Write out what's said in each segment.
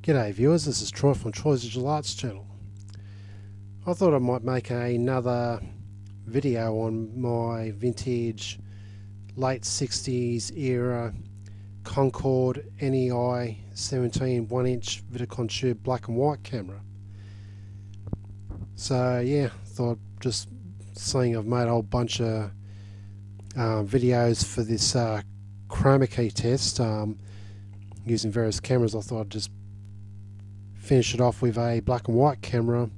G'day viewers, this is Troy from Troy's Digital Arts channel. I thought I might make another video on my vintage late 60s era Concord NEI-17 1-inch vidicon tube black and white camera. So yeah, thought just seeing I've made a whole bunch of videos for this chroma key test using various cameras. I thought I'd just finish it off with a black and white camera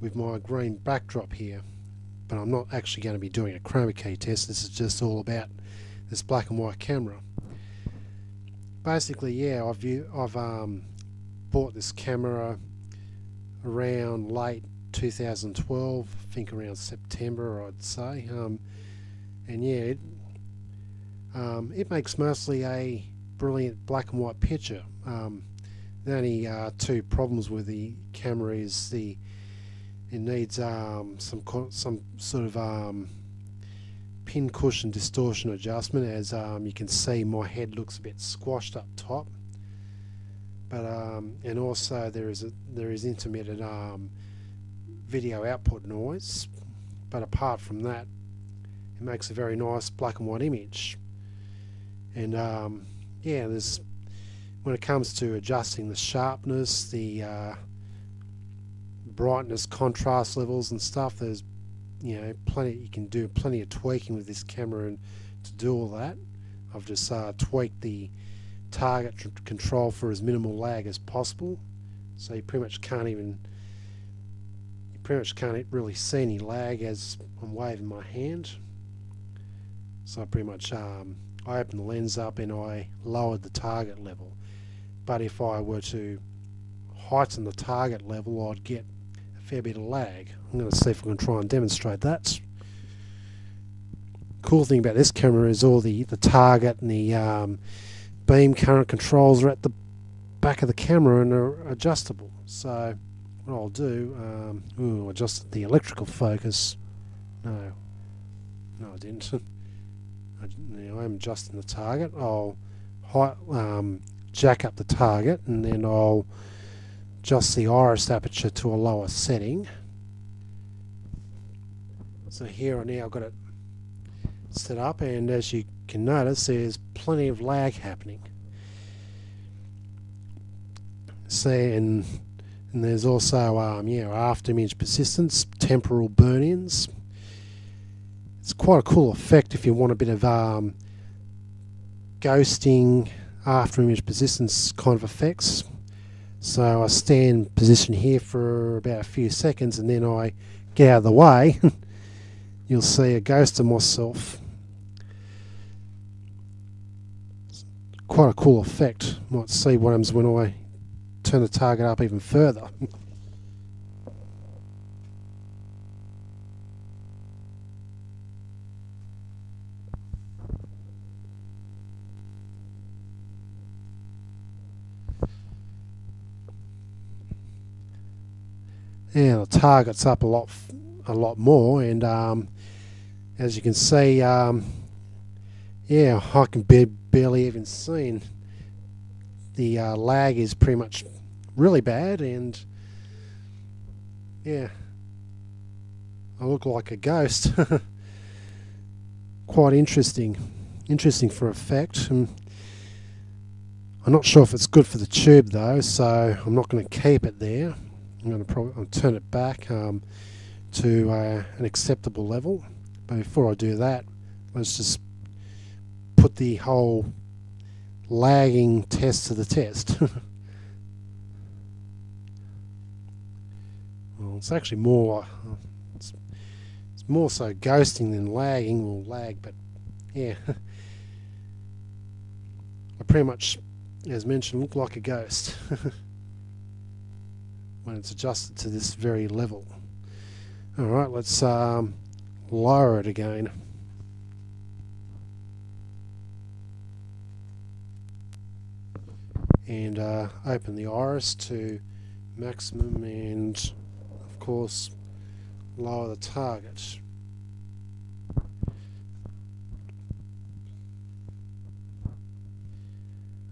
with my green backdrop here, but I'm not actually going to be doing a chroma key test. This is just all about this black and white camera. Basically, yeah, I've bought this camera around late 2012, I think around September I'd say, and yeah, it makes mostly a brilliant black and white picture. The only two problems with the camera is it needs some sort of pin cushion distortion adjustment. As you can see, my head looks a bit squashed up top, but and also there is intermittent video output noise. But apart from that, it makes a very nice black and white image. And yeah, there's, when it comes to adjusting the sharpness, the brightness, contrast levels and stuff, there's, you know, you can do plenty of tweaking with this camera, and to do all that I've just tweaked the target control for as minimal lag as possible, so you pretty much can't really see any lag as I'm waving my hand. So I pretty much I opened the lens up and I lowered the target level. But if I were to heighten the target level, I'd get a fair bit of lag. I'm going to see if I can try and demonstrate that. Cool thing about this camera is all the target and the beam current controls are at the back of the camera and are adjustable. So what I'll do, adjust the electrical focus. No I didn't. I'm adjusting the target. I'll jack up the target, and then I'll adjust the iris aperture to a lower setting. So here and now I've got it set up, and as you can notice, there's plenty of lag happening. See, and there's also after image persistence, temporal burn-ins. It's quite a cool effect if you want a bit of ghosting, after image persistence kind of effects. So I stand position here for about a few seconds, and then I get out of the way. You'll see a ghost of myself. It's quite a cool effect. Might see what happens when I turn the target up even further. Yeah, the target's up a lot more, and as you can see, yeah, I can barely even see. The lag is pretty much really bad, and yeah, I look like a ghost. Quite interesting for effect. I'm not sure if it's good for the tube though, so I'm not going to keep it there. I'm going to probably turn it back to an acceptable level. But before I do that, let's just put the whole lagging test to the test. Well, it's actually more it's more so ghosting than lagging, or lag, but yeah. I pretty much, as mentioned, look like a ghost when it's adjusted to this very level. Alright, let's lower it again. And open the iris to maximum, and of course lower the target.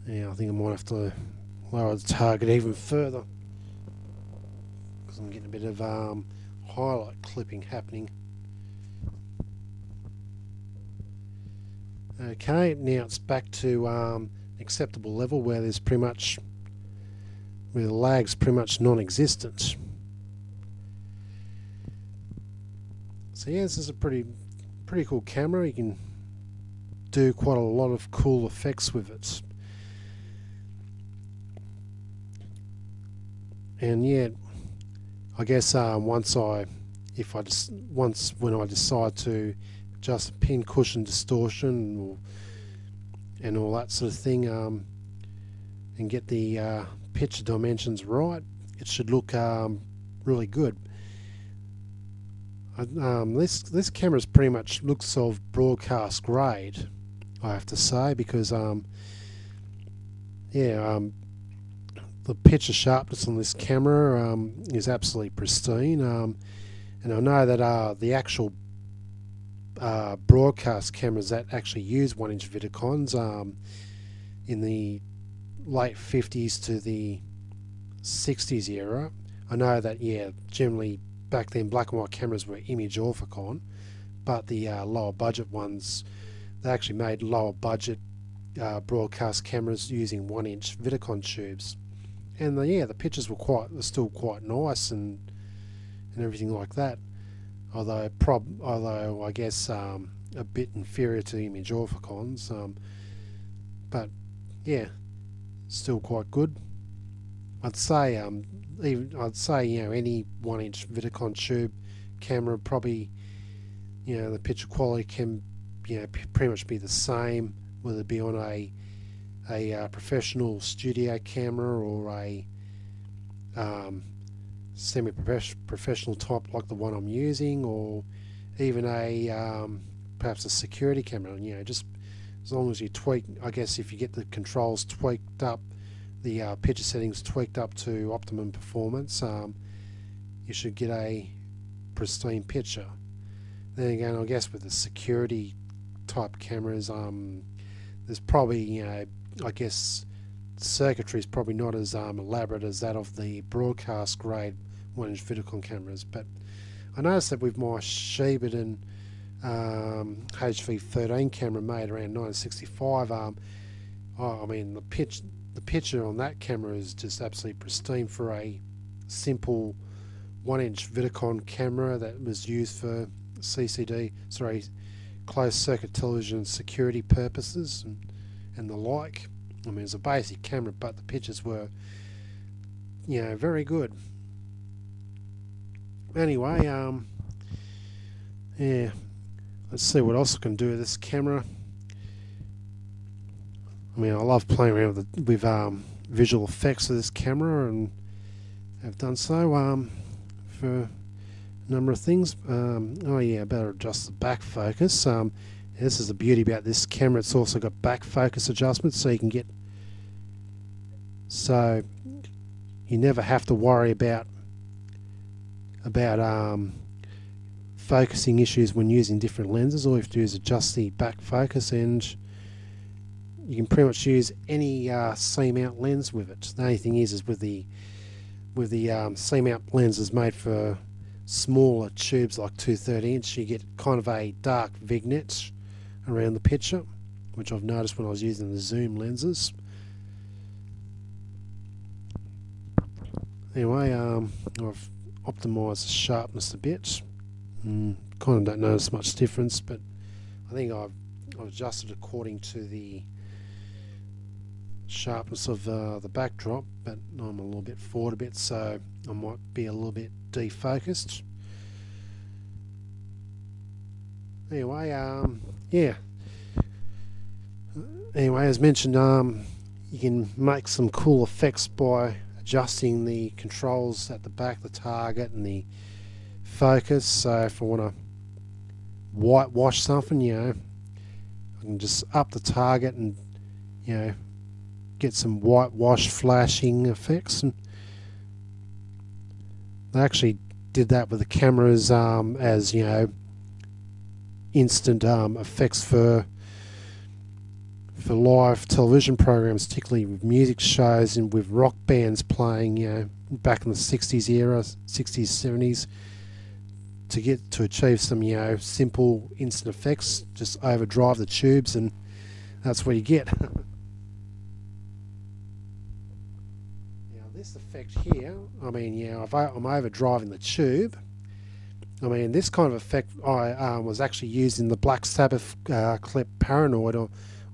Yeah, I think I might have to lower the target even further because I'm getting a bit of highlight clipping happening. Okay, now it's back to an acceptable level where there's pretty much, where the lag's pretty much non-existent. So yeah, this is a pretty cool camera. You can do quite a lot of cool effects with it. And yeah, I guess when I decide to adjust pin cushion distortion and all that sort of thing, and get the picture dimensions right, it should look really good. This camera's pretty much looks of broadcast grade, I have to say, because the picture sharpness on this camera is absolutely pristine, and I know that the actual broadcast cameras that actually use 1-inch vidicons in the late 50s to the 60s era, I know that generally back then black and white cameras were image orthicon, but the lower budget ones, they actually made lower budget broadcast cameras using 1-inch vidicon tubes, and the pictures were still quite nice and everything like that. Although I guess a bit inferior to image orthicons, but yeah, still quite good. I'd say any 1-inch vidicon tube camera probably, the picture quality can pretty much be the same, whether it be on a professional studio camera or a semi-professional type like the one I'm using, or even perhaps a security camera. Just as long as you tweak, I guess if you get the controls tweaked up, the picture settings tweaked up to optimum performance, you should get a pristine picture. Then again, I guess with the security type cameras, there's probably, I guess the circuitry is probably not as elaborate as that of the broadcast grade 1-inch vidicon cameras. But I noticed that with my Sheberton HV13 camera made around 1965, I mean the picture on that camera is just absolutely pristine for a simple 1-inch vidicon camera that was used for closed circuit television security purposes and the like. I mean, it's a basic camera, but the pictures were, very good. Anyway, let's see what else I can do with this camera. I mean, I love playing around with visual effects of this camera, and have done so for a number of things. I better adjust the back focus. This is the beauty about this camera. It's also got back focus adjustments, so you never have to worry about focusing issues when using different lenses. All you have to do is adjust the back focus, and you can pretty much use any C-mount lens with it. The only thing is with the C-mount lenses made for smaller tubes like 2/30-inch, you get kind of a dark vignette around the picture, which I've noticed when I was using the zoom lenses. Anyway, I've optimised the sharpness a bit. Kind of don't notice much difference, but I think I've adjusted according to the sharpness of the backdrop, but I'm a little bit forward a bit, so I might be a little bit defocused. Anyway, Anyway, as mentioned, you can make some cool effects by adjusting the controls at the back, the target and the focus. So if I want to whitewash something, I can just up the target and get some whitewash flashing effects. And they actually did that with the cameras as instant effects for for live television programs, particularly with music shows and with rock bands playing, you know, back in the 60s era, 60s, 70s, to achieve some, you know, simple instant effects. Just overdrive the tubes and that's what you get. Now this effect here, I mean, yeah, I'm overdriving the tube. I mean, this kind of effect I was actually used in the Black Sabbath clip Paranoid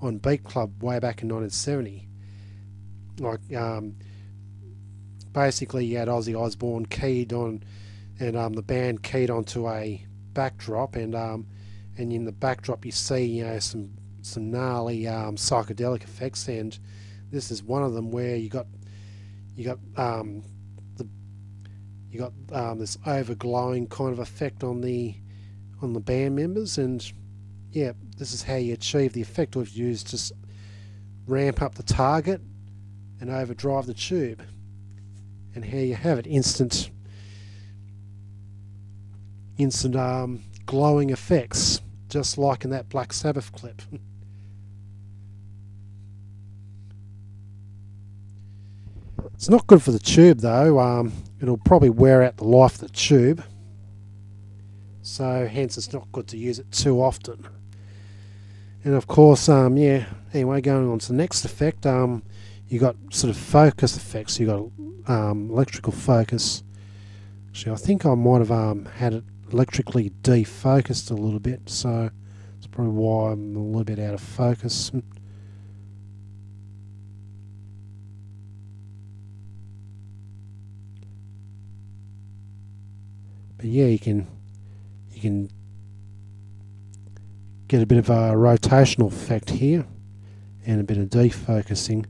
on Beat Club way back in 1970. Like, basically you had Ozzy Osbourne keyed on, and the band keyed onto a backdrop, and in the backdrop you see, you know, some gnarly psychedelic effects, and this is one of them where you got this overglowing kind of effect on the band members, and yeah, this is how you achieve the effect. All you use just ramp up the target and overdrive the tube, and here you have it, instant glowing effects, just like in that Black Sabbath clip. It's not good for the tube though. It'll probably wear out the life of the tube, so hence it's not good to use it too often. And of course, yeah, anyway, going on to the next effect, you got sort of focus effects. You got electrical focus. Actually, I think I might have had it electrically defocused a little bit, so that's probably why I'm a little bit out of focus. But yeah, you can get a bit of a rotational effect here and a bit of defocusing.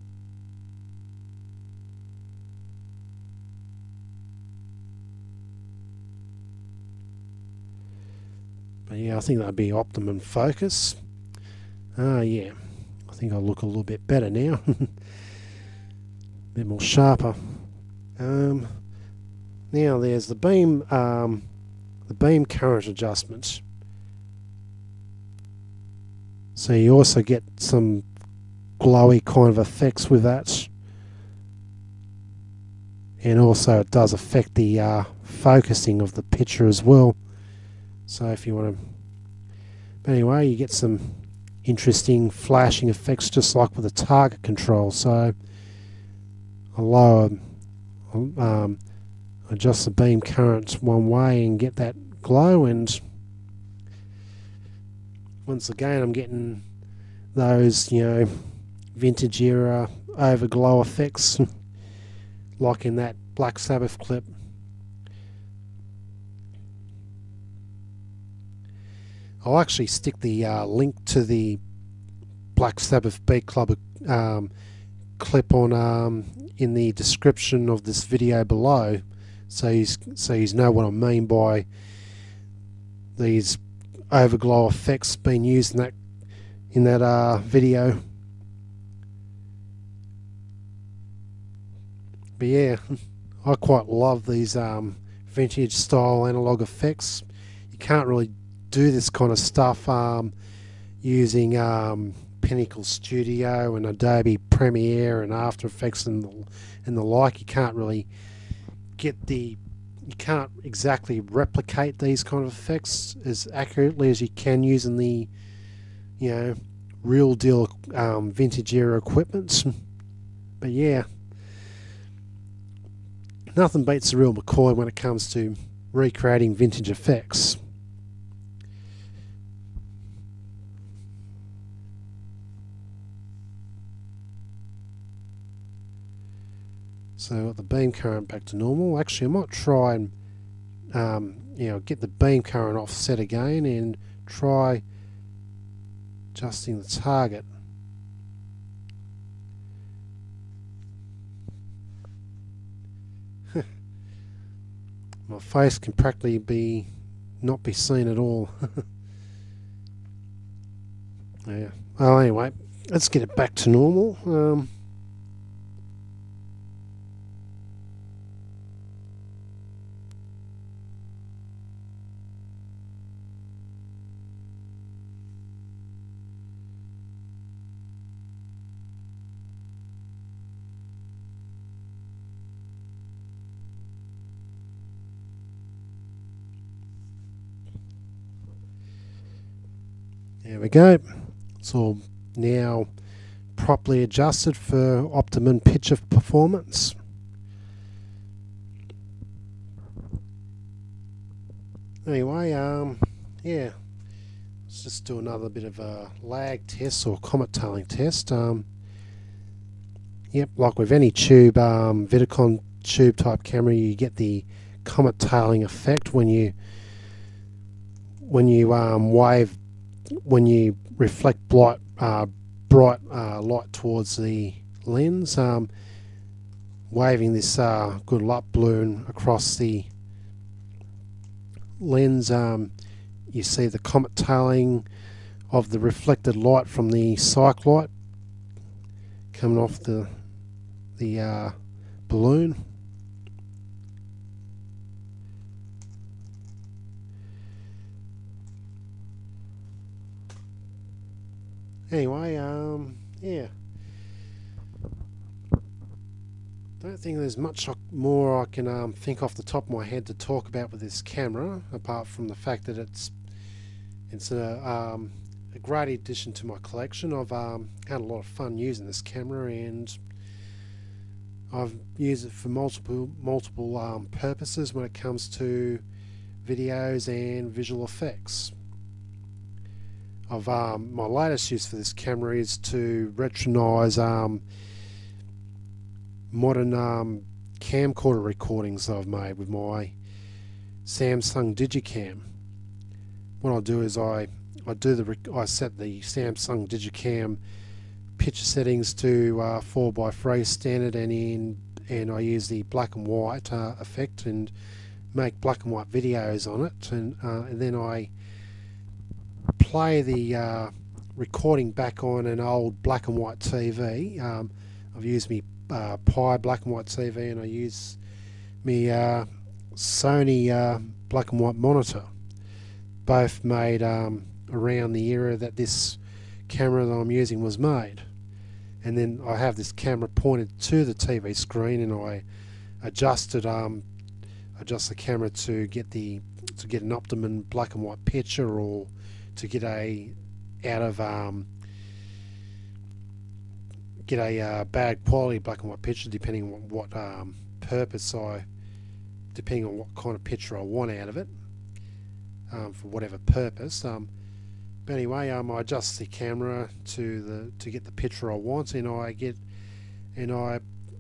But yeah, I think that'd be optimum focus. Yeah, I think I look a little bit better now. A bit more sharper. Now there's the beam current adjustment. So you also get some glowy kind of effects with that, and also it does affect the focusing of the picture as well. So if you want to, but anyway, you get some interesting flashing effects just like with the target control. So I lower, adjust the beam current one way and get that glow, and once again I'm getting those, you know, vintage era overglow effects like in that Black Sabbath clip. I'll actually stick the link to the Black Sabbath Beat Club clip on in the description of this video below, so you know what I mean by these overglow effects being used in that video. But yeah, I quite love these vintage style analog effects. You can't really do this kind of stuff using Pinnacle Studio and Adobe Premiere and After Effects and the like. You can't really you can't exactly replicate these kind of effects as accurately as you can using the, you know, real deal vintage era equipment. But yeah, nothing beats the real McCoy when it comes to recreating vintage effects. So got the beam current back to normal. Actually, I might try and you know, get the beam current offset again and try adjusting the target. My face can practically not be seen at all. Yeah. Well, anyway, let's get it back to normal. There we go. It's all now properly adjusted for optimum picture performance. Anyway, yeah, let's just do another bit of a lag test or comet tailing test. Yep, like with any tube, vidicon tube type camera, you get the comet tailing effect when you reflect bright light towards the lens, waving this good light balloon across the lens. You see the comet tailing of the reflected light from the cyc light coming off the balloon. Anyway, yeah, don't think there's much more I can think off the top of my head to talk about with this camera, apart from the fact that it's a great addition to my collection. I've had a lot of fun using this camera, and I've used it for multiple purposes when it comes to videos and visual effects. My latest use for this camera is to retronize modern camcorder recordings that I've made with my Samsung Digicam. What I do is I set the Samsung Digicam picture settings to 4:3 standard, and I use the black and white effect and make black and white videos on it, and then I play the recording back on an old black and white TV. I've used me Pi black and white TV, and I use me Sony black and white monitor, both made around the era that this camera that I'm using was made. And then I have this camera pointed to the TV screen, and I adjust the camera to get an optimum black and white picture, or to get a bad quality black and white picture, depending on what depending on what kind of picture I want out of it, for whatever purpose. But anyway, I adjust the camera to get the picture I want, and I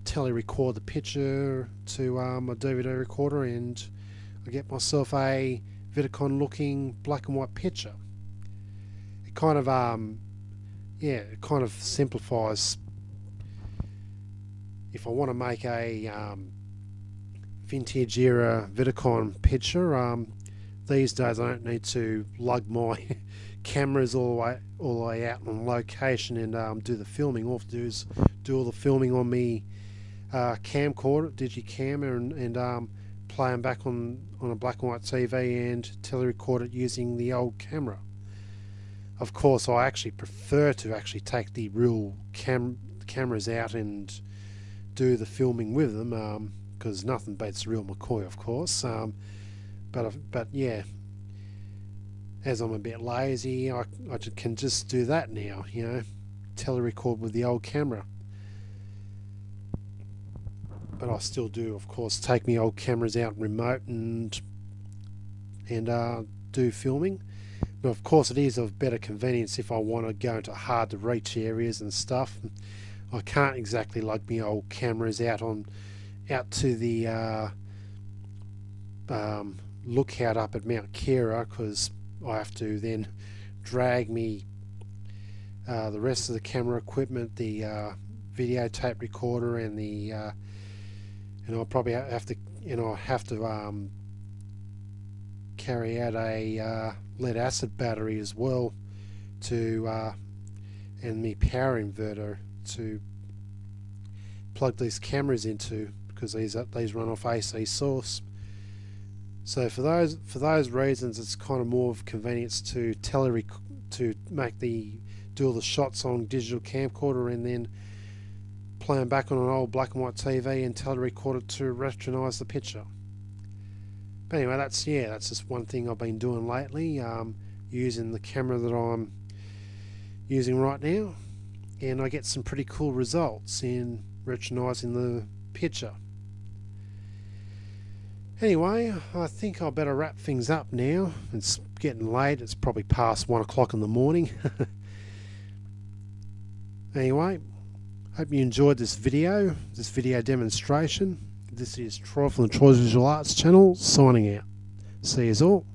tele-record the picture to my DVD recorder, and I get myself a vidicon looking black and white picture. It kind of simplifies. If I want to make a vintage era vidicon picture, these days I don't need to lug my cameras all the way out on location and do the filming. All I have to do is do all the filming on me camcorder, Digicam, and play them back on a black and white TV and tele-record it using the old camera. Of course, I actually prefer to actually take the real cameras out and do the filming with them, because nothing beats the real McCoy, of course. But yeah, as I'm a bit lazy, I can just do that now, tele-record with the old camera. But I still do, of course, take my old cameras out remote and do filming. But of course, it is of better convenience if I want to go into hard to reach areas and stuff. I can't exactly lug my old cameras out to the lookout up at Mount Kira, because I have to then drag me the rest of the camera equipment, the videotape recorder, and I'll probably have to carry out a lead acid battery as well, and the power inverter to plug these cameras into, because these run off AC source. So for those reasons, it's kind of more of convenience to do all the shots on digital camcorder, and then play them back on an old black and white TV and tele-record it to retronize the picture. But anyway, that's just one thing I've been doing lately, using the camera that I'm using right now, and I get some pretty cool results in retronising the picture. Anyway, I think I better wrap things up now. It's getting late, it's probably past 1 o'clock in the morning. Anyway, hope you enjoyed this video demonstration. This is Troy from the Troy's Visual Arts channel, signing out. See you all.